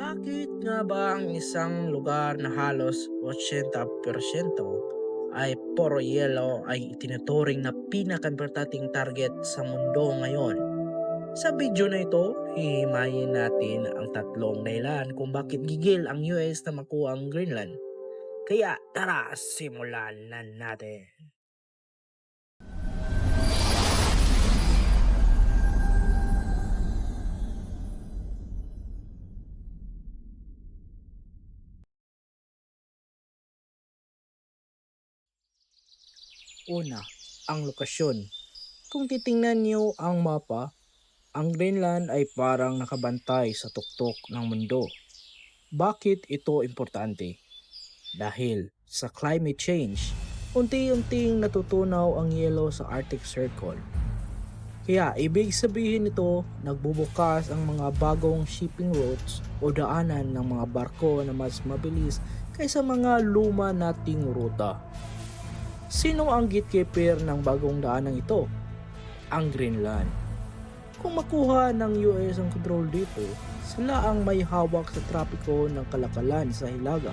Bakit nga ba ang isang lugar na halos 80% ay puro yelo ay itinuturing na pinakaimportanteng target sa mundo ngayon? Sa video na ito, hihimayin natin ang tatlong dahilan kung bakit gigil ang US na makuha ang Greenland. Kaya tara, simulan na natin. Una, ang lokasyon. Kung titingnan niyo ang mapa, ang Greenland ay parang nakabantay sa tuktok ng mundo. Bakit ito importante? Dahil sa climate change, unti-unting natutunaw ang yelo sa Arctic Circle. Kaya ibig sabihin nito, nagbubukas ang mga bagong shipping routes o daanan ng mga barko na mas mabilis kaysa mga luma nating ruta. Sino ang gatekeeper ng bagong daanang ito? Ang Greenland. Kung makuha ng US ang control dito, sila ang may hawak sa trapiko ng kalakalan sa Hilaga.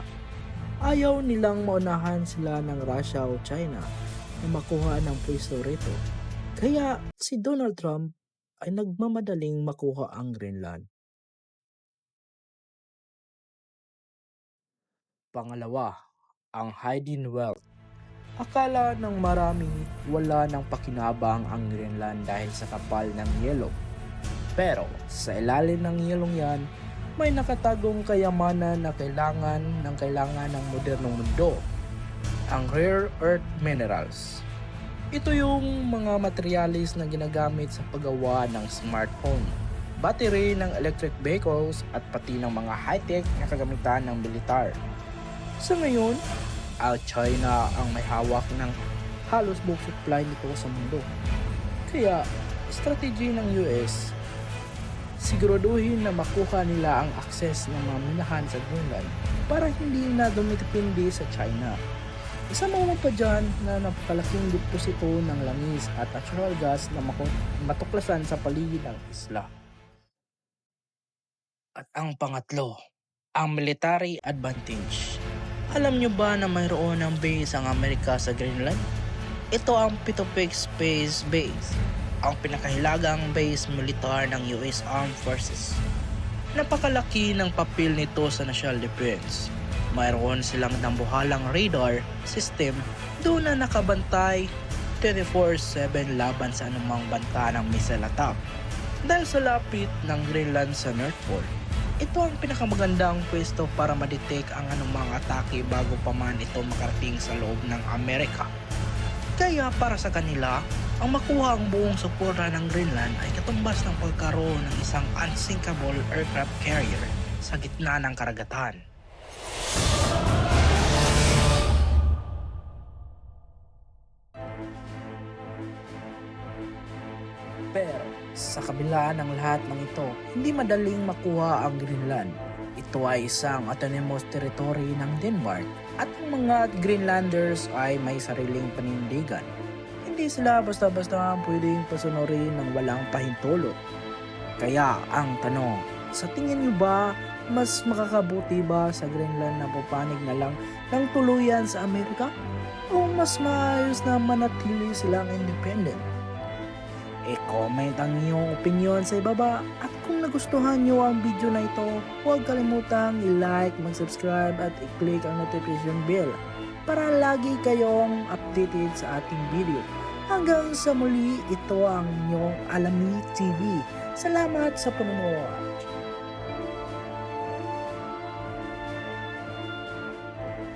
Ayaw nilang maunahan sila ng Russia o China na makuha ng pwesto rito. Kaya si Donald Trump ay nagmamadaling makuha ang Greenland. Pangalawa, ang hidden wealth. Akala ng marami wala ng pakinabang ang Greenland dahil sa kapal ng yelo. Pero sa ilalim ng yelong yan, may nakatagong kayamanan na kailangan ng modernong mundo, ang rare earth minerals. Ito yung mga materialis na ginagamit sa paggawa ng smartphone, battery ng electric vehicles at pati ng mga high-tech na kagamitan ng militar. Sa ngayon, ang China ang may hawak ng halos buong supply nito sa mundo. Kaya, strategy ng US, siguraduhin na makuha nila ang access ng mga minahan sa Greenland para hindi na dumitipindi sa China. Isama mo pa dyan na napakalaking deposito ng langis at natural gas na matuklasan sa paligid ng isla. At ang pangatlo, ang military advantage. Alam nyo ba na mayroon ng base ang Amerika sa Greenland? Ito ang Pitofik Space Base, ang pinakahilagang base militar ng US Armed Forces. Napakalaki ng papel nito sa national defense. Mayroon silang dambuhalang radar system doon na nakabantay 24/7 laban sa anumang banta ng missile attack. Dahil sa lapit ng Greenland sa North Pole, ito ang pinakamagandang pwesto para ma-detect ang anumang atake bago pa man ito makarating sa loob ng Amerika. Kaya para sa kanila, ang makuha ang buong suporta ng Greenland ay katumbas ng pagkaroon ng isang unsinkable aircraft carrier sa gitna ng karagatan. Pero sa kabila ng lahat ng ito, hindi madaling makuha ang Greenland. Ito ay isang autonomous territory ng Denmark at ang mga Greenlanders ay may sariling panindigan. Hindi sila basta-basta pwedeng pasunurin ng walang pahintulot. Kaya ang tanong, sa tingin niyo ba mas makakabuti ba sa Greenland na pupanig na lang ng tuluyan sa Amerika? O mas maayos na manatili silang independent? I-comment ang inyong opinion sa ibaba at kung nagustuhan nyo ang video na ito, huwag kalimutang i-like, mag-subscribe at i-click ang notification bell para lagi kayong updated sa ating video. Hanggang sa muli, ito ang inyong Alami TV. Salamat sa panonood.